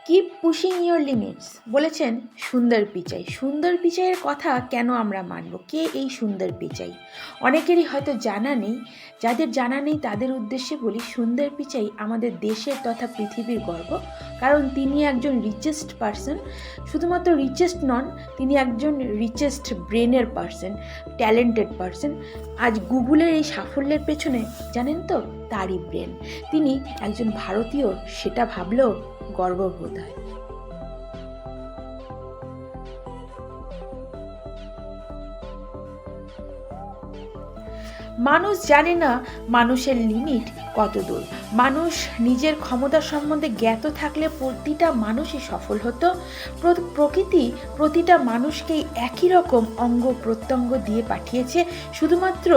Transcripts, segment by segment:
Keep pushing your limits বলেছেন সুন্দর পিচাই। সুন্দর পিচাইয়ের কথা কেন আমরা মানব? কে এই সুন্দর পিচাই? অনেকেরই হয়তো জানা নেই। যাদের জানা নেই তাদের উদ্দেশ্যে বলি, সুন্দর পিচাই আমাদের দেশের তথা পৃথিবীর গর্ব। কারণ তিনি একজন রিচেস্ট পারসন। শুধুমাত্র রিচেস্ট নন, তিনি একজন রিচেস্ট ব্রেনের পারসন, ট্যালেন্টেড পারসন। আজ গুগলের এই সাফল্যের পেছনে জানেন তো তারই ব্রেন। তিনি একজন ভারতীয়, সেটা ভাবলেও গর্ববোধ হয়। মানুষ জানে না মানুষের লিমিট কত দূর। মানুষ নিজের ক্ষমতা সম্বন্ধে জ্ঞাত থাকলে প্রতিটা মানুষই সফল হতো। প্রকৃতি প্রতিটা মানুষকেই একই রকম অঙ্গ প্রত্যঙ্গ দিয়ে পাঠিয়েছে। শুধুমাত্র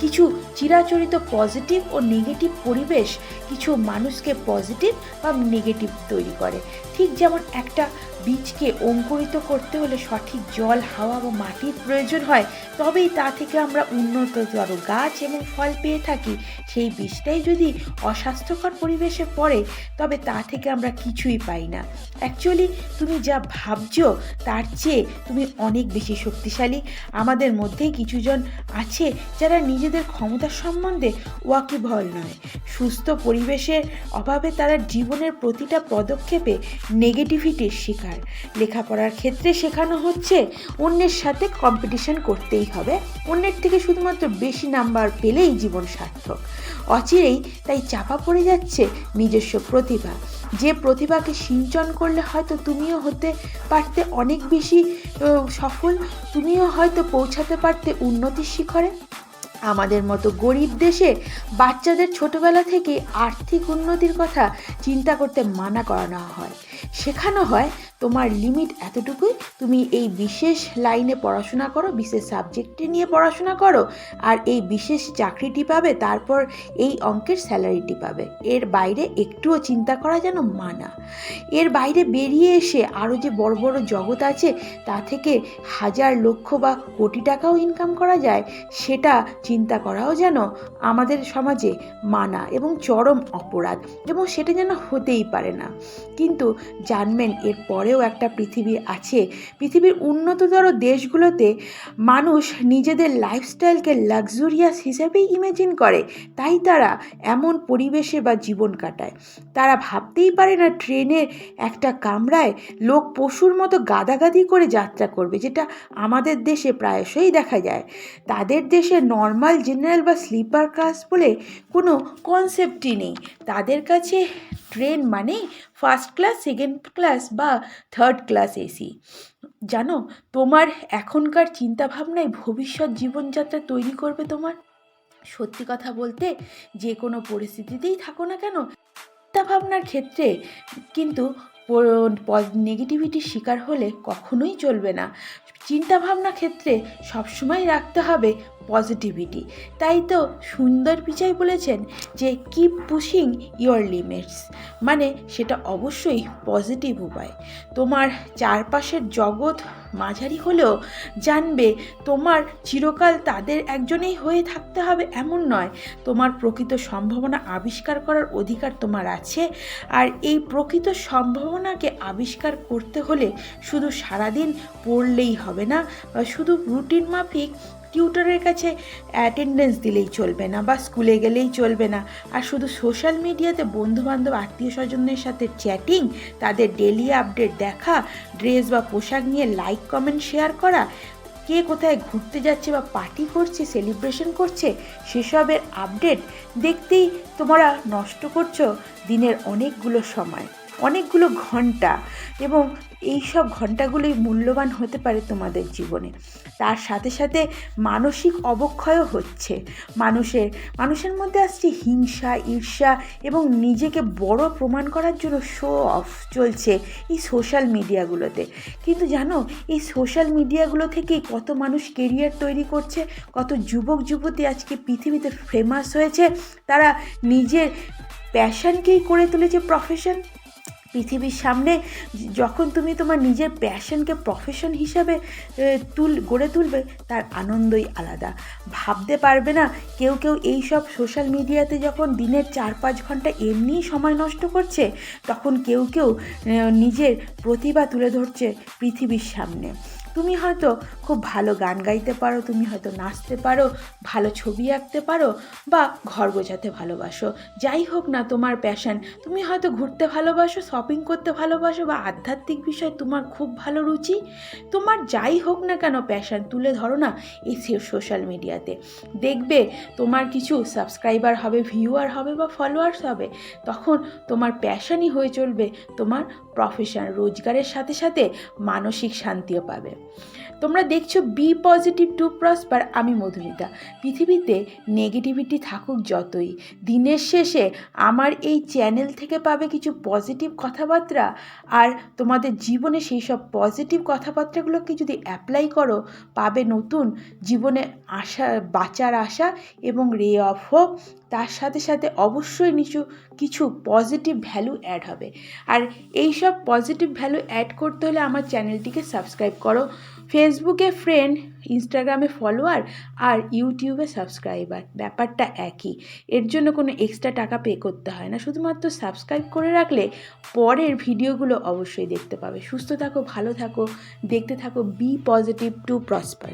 কিছু চিরাচরিত পজিটিভ ও নেগেটিভ পরিবেশ কিছু মানুষকে পজিটিভ বা নেগেটিভ তৈরি করে। ঠিক যেমন একটা বীজকে অঙ্কুরিত করতে হলে সঠিক জল, হাওয়া বা মাটির প্রয়োজন হয়, তবেই তা থেকে আমরা উন্নততর গাছ এবং ফল পেয়ে থাকি। সেই বীজটাই যদি অস্বাস্থ্যকর পরিবেশে পড়ে, তবে তা থেকে আমরা কিছুই পাই না। অ্যাকচুয়ালি তুমি যা ভাবছো তার চেয়ে তুমি অনেক বেশি শক্তিশালী। আমাদের মধ্যেই কিছুজন আছে যারা নিজেদের ক্ষমতা সম্বন্ধে ওয়াকিবহাল নয়। সুস্থ পরিবেশের অভাবে তারা জীবনের প্রতিটা পদক্ষেপে নেগেটিভিটির শিকার। লেখাপড়ার ক্ষেত্রে শেখানো হচ্ছে অন্যের সাথে কম্পিটিশন করতেই হবে, অন্যের থেকে শুধুমাত্র বেশি নাম্বার পেলেই জীবন সার্থক। অচিরেই তাই চাপা পড়ে যাচ্ছে নিজস্ব প্রতিভা। যে প্রতিভাকে সিঞ্চন করলে হয়তো তুমিও হতে পারতে অনেক বেশি সফল, তুমিও হয়তো পৌঁছাতে পারতে উন্নতির শিখরে। আমাদের মতো গরিব দেশে বাচ্চাদের ছোটবেলা থেকে আর্থিক উন্নতির কথা চিন্তা করতে মানা করানো হয়। শেখানো হয় তোমার লিমিট এতটুকুই, তুমি এই বিশেষ লাইনে পড়াশোনা করো, বিশেষ সাবজেক্টে নিয়ে পড়াশোনা করো, আর এই বিশেষ চাকরিটি পাবে, তারপর এই অঙ্কের স্যালারিটি পাবে। এর বাইরে একটুও চিন্তা করা যেন মানা। এর বাইরে বেরিয়ে এসে আরও যে বড় বড় জগৎ আছে, তা থেকে হাজার লক্ষ বা কোটি টাকাও ইনকাম করা যায়, সেটা চিন্তা করাও যেন আমাদের সমাজে মানা এবং চরম অপরাধ, এবং সেটা যেন হতেই পারে না। কিন্তু জানবেন, এর পরেও একটা পৃথিবী আছে। পৃথিবীর উন্নততর দেশগুলোতে মানুষ নিজেদের লাইফস্টাইলকে লাক্সুরিয়াস হিসেবেই ইমেজিন করে, তাই তারা এমন পরিবেশে বা জীবন কাটায়। তারা ভাবতেই পারে না ট্রেনের একটা কামরায় লোক পশুর মতো গাদাগাদি করে যাত্রা করবে, যেটা আমাদের দেশে প্রায়শই দেখা যায়। তাদের দেশে নর্মাল, জেনারেল বা স্লিপার ক্লাস বলে কোনো কনসেপ্টই নেই। তাদের কাছে ট্রেন মানেই ফার্স্ট ক্লাস, সেকেন্ড ক্লাস বা থার্ড ক্লাস এসি। জানো, তোমার এখনকার চিন্তাভাবনায় ভবিষ্যৎ জীবনযাত্রা তৈরি করবে তোমার। সত্যি কথা বলতে, যে কোনো পরিস্থিতিতেই থাকো না কেন, চিন্তাভাবনার ক্ষেত্রে কিন্তু নেগেটিভিটির শিকার হলে কখনোই চলবে না। চিন্তাভাবনা ক্ষেত্রে সবসময় রাখতে হবে পজিটিভিটি। তাই তো সুন্দর পিচাই বলেছেন যে কিপ পুশিং ইয়োর লিমিটস, মানে সেটা অবশ্যই পজিটিভ উপায়। তোমার চারপাশের জগৎ মাঝারি হলেও জানবে তোমার চিরকাল তাদের একজনেই হয়ে থাকতে হবে এমন নয়। তোমার প্রকৃত সম্ভাবনা আবিষ্কার করার অধিকার তোমার আছে। আর এই প্রকৃত সম্ভাবনাকে আবিষ্কার করতে হলে শুধু সারাদিন পড়লেই হবে না, বা শুধু রুটিন মাফিক টিউটরের কাছে অ্যাটেন্ডেন্স দিলেই চলবে না, বা স্কুলে গেলেই চলবে না। আর শুধু সোশ্যাল মিডিয়াতে বন্ধুবান্ধব, আত্মীয় স্বজনের সাথে চ্যাটিং, তাদের ডেলি আপডেট দেখা, ড্রেস বা পোশাক নিয়ে লাইক, কমেন্ট, শেয়ার করা, কে কোথায় ঘুরতে যাচ্ছে বা পার্টি করছে, সেলিব্রেশন করছে, সেসবের আপডেট দেখতেই তোমরা নষ্ট করছো দিনের অনেকগুলো সময়, অনেকগুলো ঘন্টা, এবং এই সব ঘন্টাগুলোই মূল্যবান হতে পারে তোমাদের জীবনে। তার সাথে সাথে মানসিক অবক্ষয়ও হচ্ছে। মানুষের মধ্যে আসছে হিংসা, ঈর্ষা এবং নিজেকে বড় প্রমাণ করার জন্য শো অফ চলছে এই সোশ্যাল মিডিয়াগুলোতে। কিন্তু জানো, এই সোশ্যাল মিডিয়াগুলো থেকেই কত মানুষ কেরিয়ার তৈরি করছে, কত যুবক যুবতী আজকে পৃথিবীতে ফেমাস হয়েছে। তারা নিজের প্যাশনকেই করে তুলেছে প্রফেশন। পৃথিবীর সামনে যখন তুমি তোমার নিজের প্যাশনকে প্রফেশন হিসাবে গড়ে তুলবে, তার আনন্দই আলাদা। ভাবতে পারবে না, কেউ এই সব সোশ্যাল মিডিয়াতে যখন দিনের 4-5 ঘন্টা এমনিই সময় নষ্ট করছে, তখন কেউ নিজের প্রতিভা তুলে ধরছে পৃথিবীর সামনে। তুমি হয়তো খুব ভালো গান গাইতে পারো, তুমি হয়তো নাচতে পারো, ভালো ছবি আঁকতে পারো, বা ঘর গোছাতে ভালোবাসো, যাই হোক না তোমার প্যাশন। তুমি হয়তো ঘুরতে ভালোবাসো, শপিং করতে ভালোবাসো, বা আধ্যাত্মিক বিষয় তোমার খুব ভালো রুচি। তোমার যাই হোক না কেন প্যাশন, তুলে ধরো না এই সোশ্যাল মিডিয়াতে। দেখবে তোমার কিছু সাবস্ক্রাইবার হবে, ভিউয়ার হবে, বা ফলোয়ার্স হবে। তখন তোমার প্যাশনই হয়ে চলবে তোমার প্রফেশন। রোজগারের সাথে সাথে মানসিক শান্তিও পাবে। তোমরা দেখছো বি পজিটিভ টু প্রসপার। আমি মধুমিতা। পৃথিবীতে নেগেটিভিটি থাকুক যতই, দিনের শেষে আমার এই চ্যানেল থেকে পাবে কিছু পজিটিভ কথাবার্তা। আর তোমাদের জীবনে সেই সব পজিটিভ কথাবার্তাগুলোকে যদি অ্যাপ্লাই করো, পাবে নতুন জীবনে বাঁচার আশা এবং রে অফ হোপ। তার সাথে সাথে অবশ্যই কিছু পজিটিভ ভ্যালু অ্যাড হবে। আর এই সব পজিটিভ ভ্যালু অ্যাড করতে হলে আমার চ্যানেলটিকে সাবস্ক্রাইব করো। ফেসবুকে ফ্রেন্ড, ইনস্টাগ্রামে ফলোয়ার, আর ইউটিউবে সাবস্ক্রাইবার, ব্যাপারটা একই। এর জন্য কোনো এক্সট্রা টাকা পে করতে হয় না, শুধুমাত্র সাবস্ক্রাইব করে রাখলে পরের ভিডিওগুলো অবশ্যই দেখতে পাবে। সুস্থ থাকো, ভালো থাকো, দেখতে থাকো বি পজিটিভ টু প্রসপার।